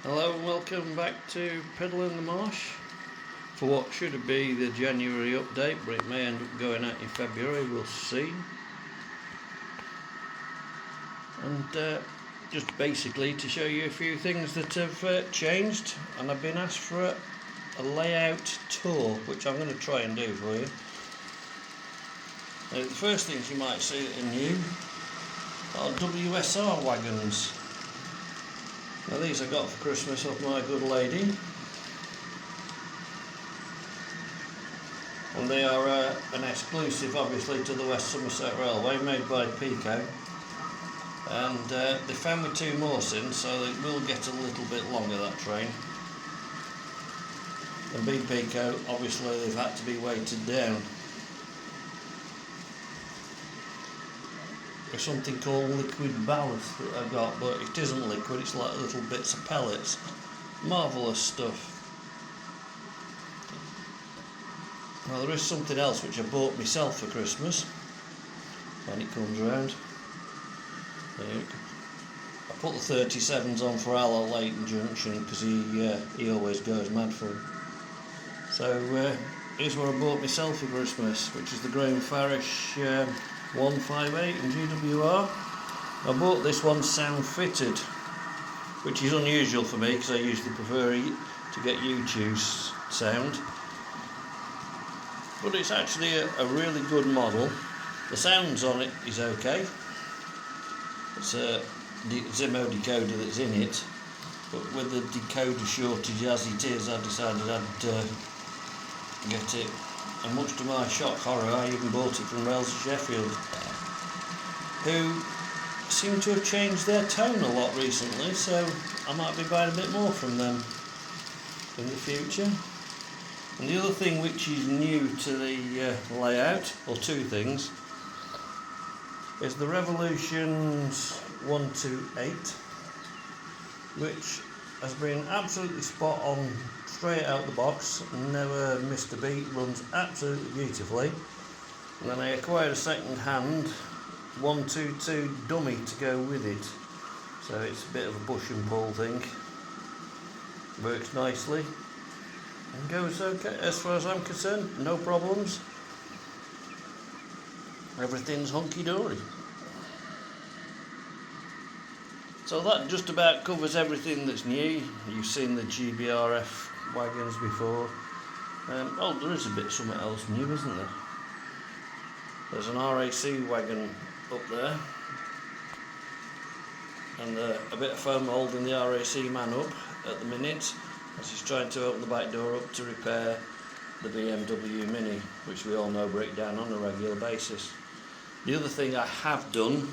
Hello and welcome back to Piddle in the Marsh for what should be the January update, but it may end up going out in February, we'll see. And just basically to show you a few things that have changed, and I've been asked for a layout tour, which I'm going to try and do for you. The first things you might see that are new are WSR wagons. Now these I got for Christmas off my good lady, and they are an exclusive obviously to the West Somerset Railway, made by Pico, and they found me two more since, so it will get a little bit longer, that train. And being Pico, obviously they've had to be weighted down. There's something called liquid ballast that I've got, but it isn't liquid, it's like little bits of pellets. Marvellous stuff. Now there is something else which I bought myself for Christmas when it comes round. I put the 37s on for Al at Leighton Junction because he always goes mad for them. So here's what I bought myself for Christmas, which is the Graham Farish 158 in GWR. I bought this one sound fitted, which is unusual for me because I usually prefer to get YouTube sound, but it's actually a really good model. The sounds on it is okay. It's a Zimo decoder that's in it, but with the decoder shortage as it is, I decided I'd get it. And much to my shock horror, I even bought it from Rails of Sheffield, who seem to have changed their tone a lot recently, so I might be buying a bit more from them in the future. And the other thing which is new to the layout, or two things, is the Revolutions 128, which has been absolutely spot on straight out the box, never missed a beat, runs absolutely beautifully. And then I acquired a second hand 122 dummy to go with it, so it's a bit of a push and pull thing. Works nicely and goes okay as far as I'm concerned, no problems. Everything's hunky-dory. So that just about covers everything that's new. You've seen the GBRF wagons before. Oh, there is a bit something else new, isn't there? There's an RAC wagon up there, and a bit of foam holding the RAC man up at the minute as he's trying to open the back door up to repair the BMW Mini, which we all know break down on a regular basis. The other thing I have done,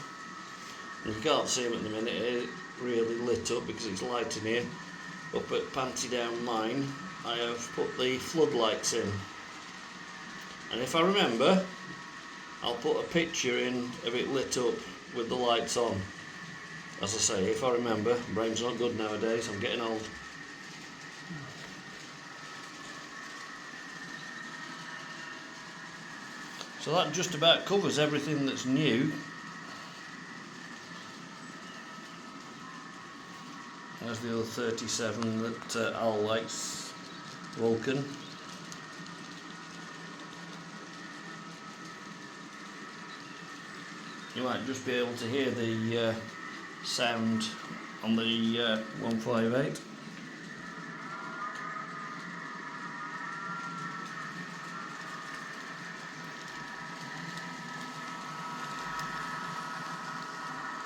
and you can't see him at the minute, it really lit up because it's light in here. Up at Panty Down Mine, I have put the floodlights in, and if I remember, I'll put a picture in of it lit up with the lights on. As I say, if I remember, brain's not good nowadays, I'm getting old. So that just about covers everything that's new. There's the other 37 that Al likes, Vulcan. You might just be able to hear the sound on the 158.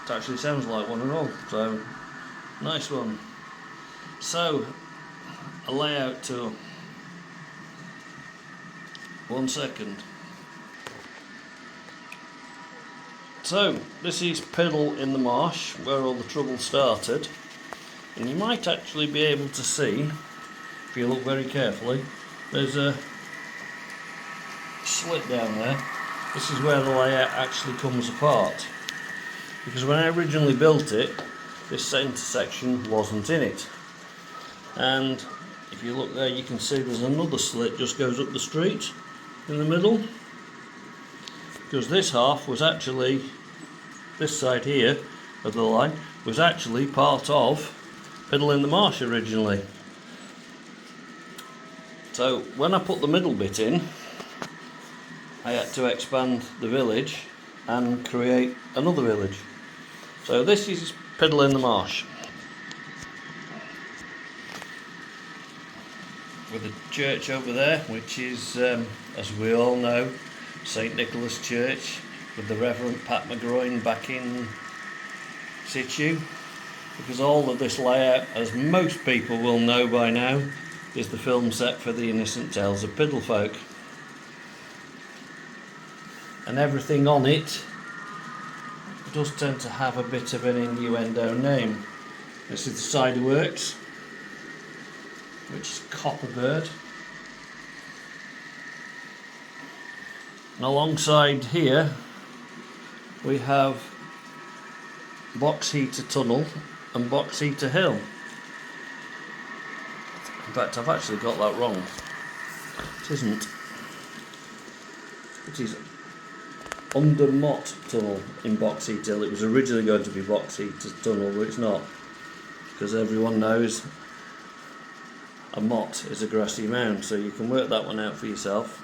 It actually sounds like one and all, so nice one. So, a layout tour. 1 second. So, this is Piddle in the Marsh, where all the trouble started. And you might actually be able to see, if you look very carefully, there's a slit down there. This is where the layout actually comes apart. Because when I originally built it, this intersection wasn't in it. And if you look there, you can see there's another slit just goes up the street in the middle. Because this half was actually, this side here of the line was actually part of Piddle in the Marsh originally. So when I put the middle bit in, I had to expand the village and create another village. So this is Piddle in the Marsh, with a church over there, which is, as we all know, St Nicholas Church, with the Reverend Pat McGroin back in situ. Because all of this layout, as most people will know by now, is the film set for The Innocent Tales of Piddlefolk. And everything on it does tend to have a bit of an innuendo name. This is the cider works, which is Copperbird. And alongside here we have Box Heater Tunnel and Box Heater Hill. In fact, I've actually got that wrong. It isn't. It is Under Mott Tunnel in Box Heater Hill. It was originally going to be Box Heater Tunnel, but it's not, because everyone knows a motte is a grassy mound, so you can work that one out for yourself.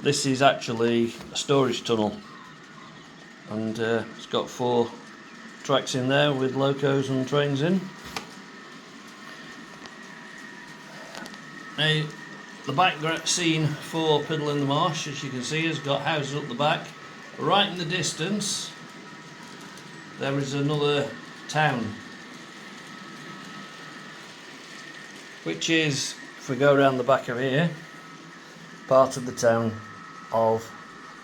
This is actually a storage tunnel, and it's got 4 tracks in there with locos and trains in. Now, the background scene for Piddle in the Marsh, as you can see, has got houses up the back. Right in the distance there is another town, which is, if we go around the back of here, part of the town of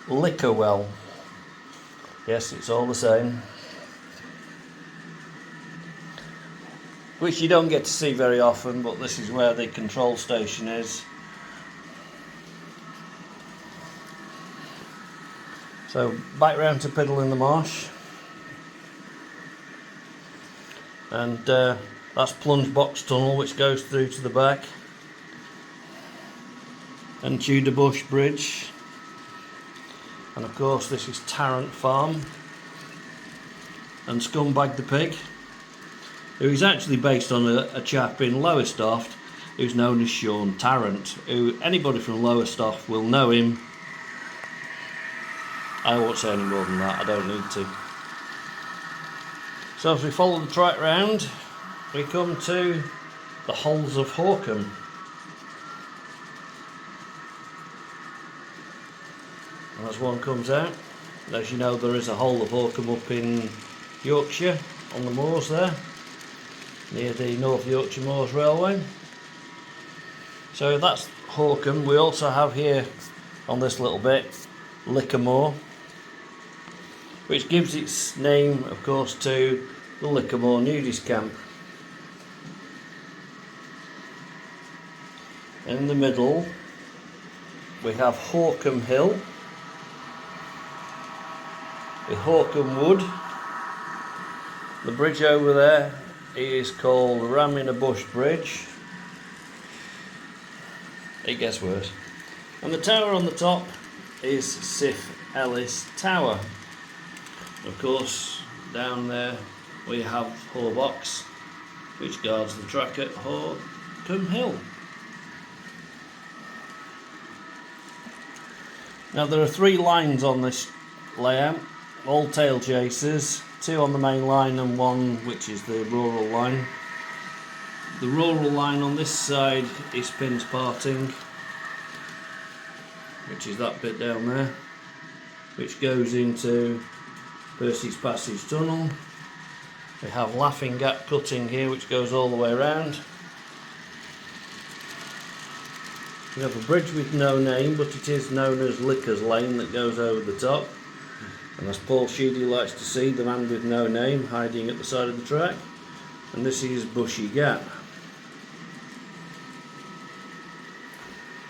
Lickerwell. Yes, it's all the same. Which you don't get to see very often, but this is where the control station is. So back round to Piddle in the Marsh, and that's Plunge Box Tunnel, which goes through to the back, and Tudor Bush Bridge, and of course this is Tarrant Farm and Scumbag the Pig, who is actually based on a chap in Lowestoft who's known as Sean Tarrant, who anybody from Lowestoft will know him. I won't say any more than that, I don't need to. So as we follow the track round, we come to the Holes of Hawkham. And as one comes out, as you know, there is a Hole of Hawkham up in Yorkshire, on the moors there, near the North Yorkshire Moors Railway. So that's Hawkham. We also have here, on this little bit, Lickermore, which gives its name, of course, to the Lickermore nudist camp. In the middle we have Hawkham Hill, with Hawkham Wood. The bridge over there is called Ram in a Bush Bridge. It gets worse. And the tower on the top is Sif Ellis Tower. Of course, down there we have Horbox, which guards the track at Hawkham Hill. Now there are 3 lines on this layout, all tail chasers, 2 on the main line and 1 which is the rural line. The rural line on this side is Pins Parting, which is that bit down there, which goes into Percy's Passage Tunnel. We have Laughing Gap Cutting here, which goes all the way around. We have a bridge with no name, but it is known as Lickers Lane, that goes over the top. And as Paul Sheedy likes to see, the man with no name hiding at the side of the track. And this is Bushy Gap.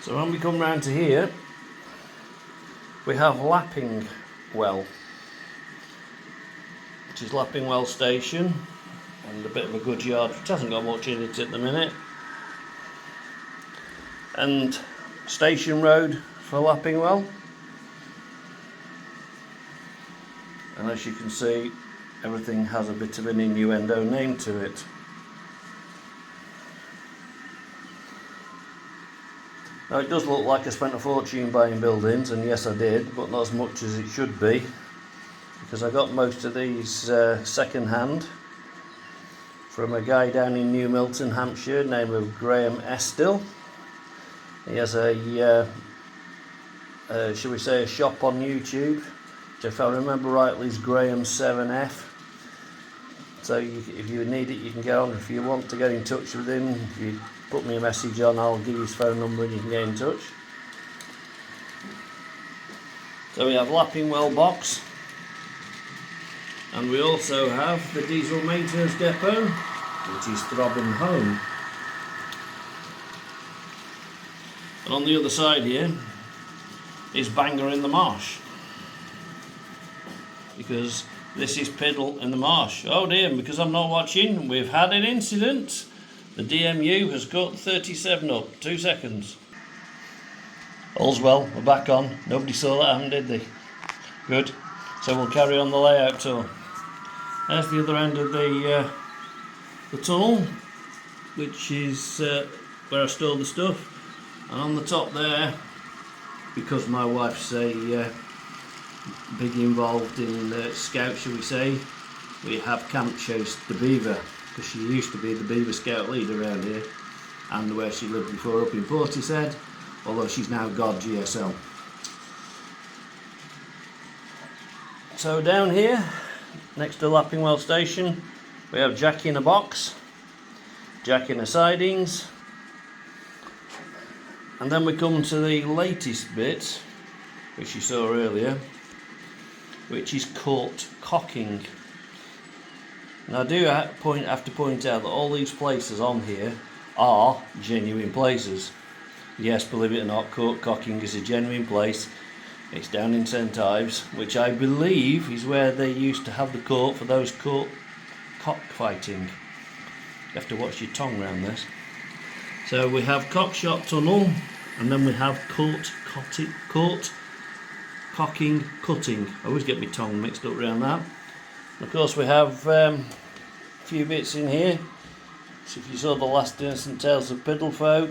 So when we come round to here, we have Lapping Well, which is Lapping Well Station, and a bit of a good yard, which hasn't got much in it at the minute. And Station Road for Lapping Well. And as you can see, everything has a bit of an innuendo name to it. Now it does look like I spent a fortune buying buildings, and yes I did, but not as much as it should be, because I got most of these second hand from a guy down in New Milton, Hampshire, named of Graham Estill. He has a, shall we say, a shop on YouTube, which if I remember rightly is Graham 7F. So if you need it, you can get on. If you want to get in touch with him, if you put me a message on, I'll give you his phone number and you can get in touch. So we have lapping well box, and we also have the diesel maintenance depot, which is throbbing home. And on the other side here is Piddle in the Marsh, because this is Piddle in the Marsh. Oh dear, because I'm not watching, we've had an incident. The DMU has got 37 up, 2 seconds. All's well, we're back on. Nobody saw that happen, did they? Good. So we'll carry on the layout tour. There's the other end of the tunnel, which is where I store the stuff. And on the top there, because my wife's a big involved in Scout, shall we say, we have Camp Chase the Beaver, because she used to be the Beaver Scout leader around here, and where she lived before up in Portishead, although she's now God GSL. So down here, next to Lappingwell Station, we have Jack in a box, Jack in a sidings, and then we come to the latest bit, which you saw earlier, which is court cocking. Now I do have to point out that all these places on here are genuine places. Yes, believe it or not, court cocking is a genuine place. It's down in St Ives, which I believe is where they used to have the court for those cockfighting. You have to watch your tongue around this. So we have Cockshot Tunnel, and then we have court cocking cutting. I always get my tongue mixed up around that. And of course we have a few bits in here. So if you saw the last Innocent Tales of Piddle Folk,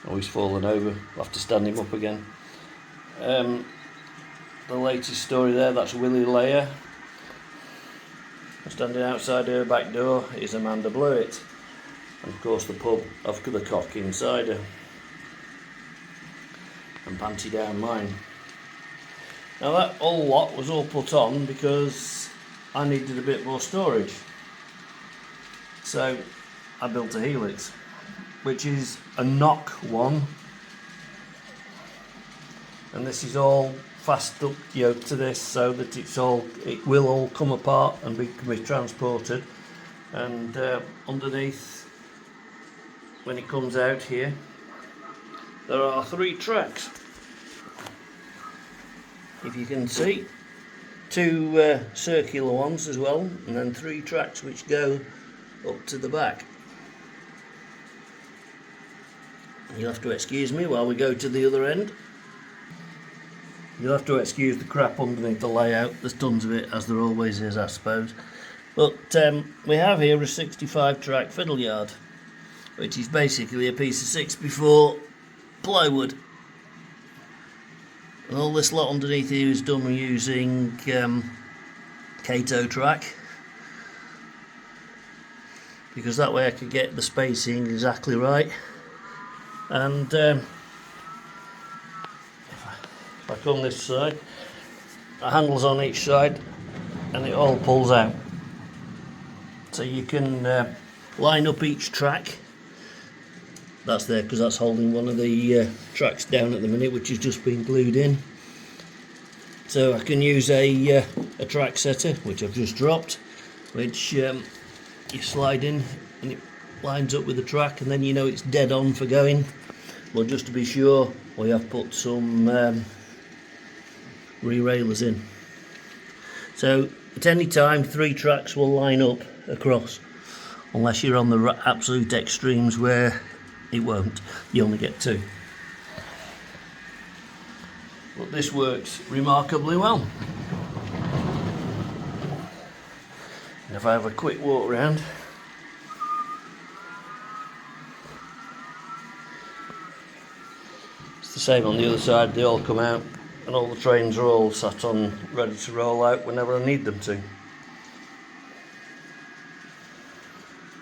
oh, he's fallen over, I'll have to stand him up again. The latest story there, that's Willie Layer. Standing outside her back door is Amanda Blewett, and of course the pub of the Cock Insider, and Panty Down Mine. Now that whole lot was all put on because I needed a bit more storage, so I built a Helix, which is a knock one, and this is all fast up yoke to this, so that it will all come apart and can be transported. And underneath, when it comes out here, there are 3 tracks, if you can see, 2 circular ones as well, and then 3 tracks which go up to the back. You'll have to excuse me while we go to the other end. You'll have to excuse the crap underneath the layout. There's tons of it, as there always is, I suppose. But we have here a 65 track fiddle yard, which is basically a piece of 6x4 plywood. And all this lot underneath here is done using Kato track, because that way I could get the spacing exactly right. And if I come this side, the handle's on each side and it all pulls out. So you can line up each track. That's there because that's holding one of the tracks down at the minute, which has just been glued in. So I can use a track setter, which I've just dropped, which you slide in and it lines up with the track, and then you know it's dead on for going. Well, just to be sure, we have put some re-railers in. So at any time 3 tracks will line up across, unless you're on the absolute extremes where it won't. You only get 2. But this works remarkably well. And if I have a quick walk round, Same on the other side, they all come out and all the trains are all sat on ready to roll out whenever I need them to.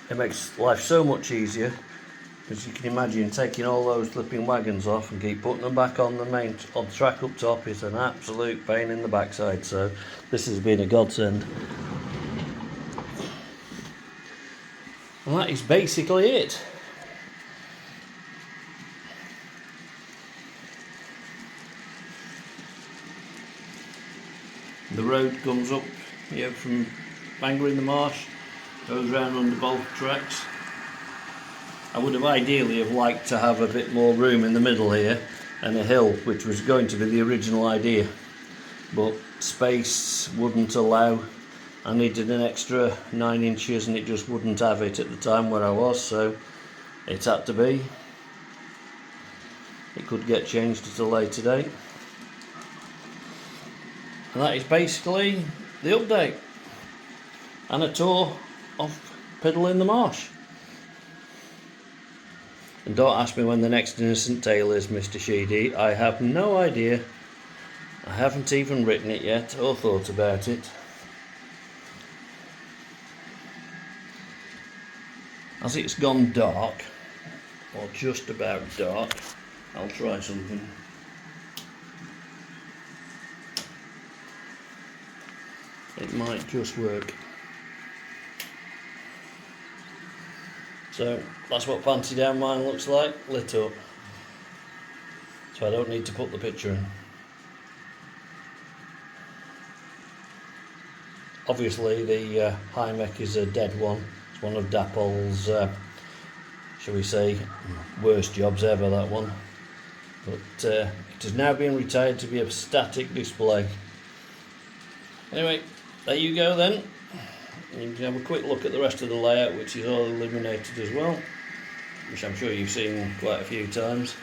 It makes life so much easier, because you can imagine taking all those flipping wagons off and keep putting them back on the track up top is an absolute pain in the backside, so this has been a godsend. And that is basically it. The road comes up here from Piddle In The Marsh, goes round under both tracks. I would have ideally liked to have a bit more room in the middle here and a hill, which was going to be the original idea, but space wouldn't allow. I needed an extra 9 inches and it just wouldn't have it at the time where I was, so it had to be. It could get changed at a later date. And that is basically the update and a tour of Piddle In The Marsh. And don't ask me when the next Innocent Tale is, Mr. Sheedy. I have no idea. I haven't even written it yet or thought about it. As it's gone dark, or just about dark, I'll try something. It might just work. So that's what Panty Down mine looks like, lit up. So I don't need to put the picture in. Obviously the Hymek is a dead one. It's one of Dapple's, shall we say, worst jobs ever, that one. But it has now been retired to be a static display. Anyway, there you go then. You can have a quick look at the rest of the layout, which is all illuminated as well, which I'm sure you've seen quite a few times.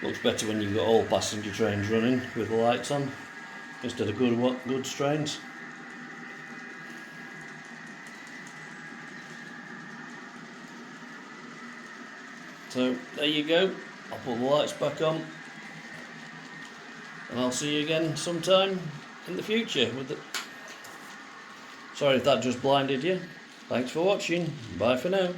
Looks better when you've got all passenger trains running with the lights on instead of goods trains. So there you go. I'll put the lights back on and I'll see you again sometime in the future with the... Sorry if that just blinded you. Thanks for watching. Bye for now.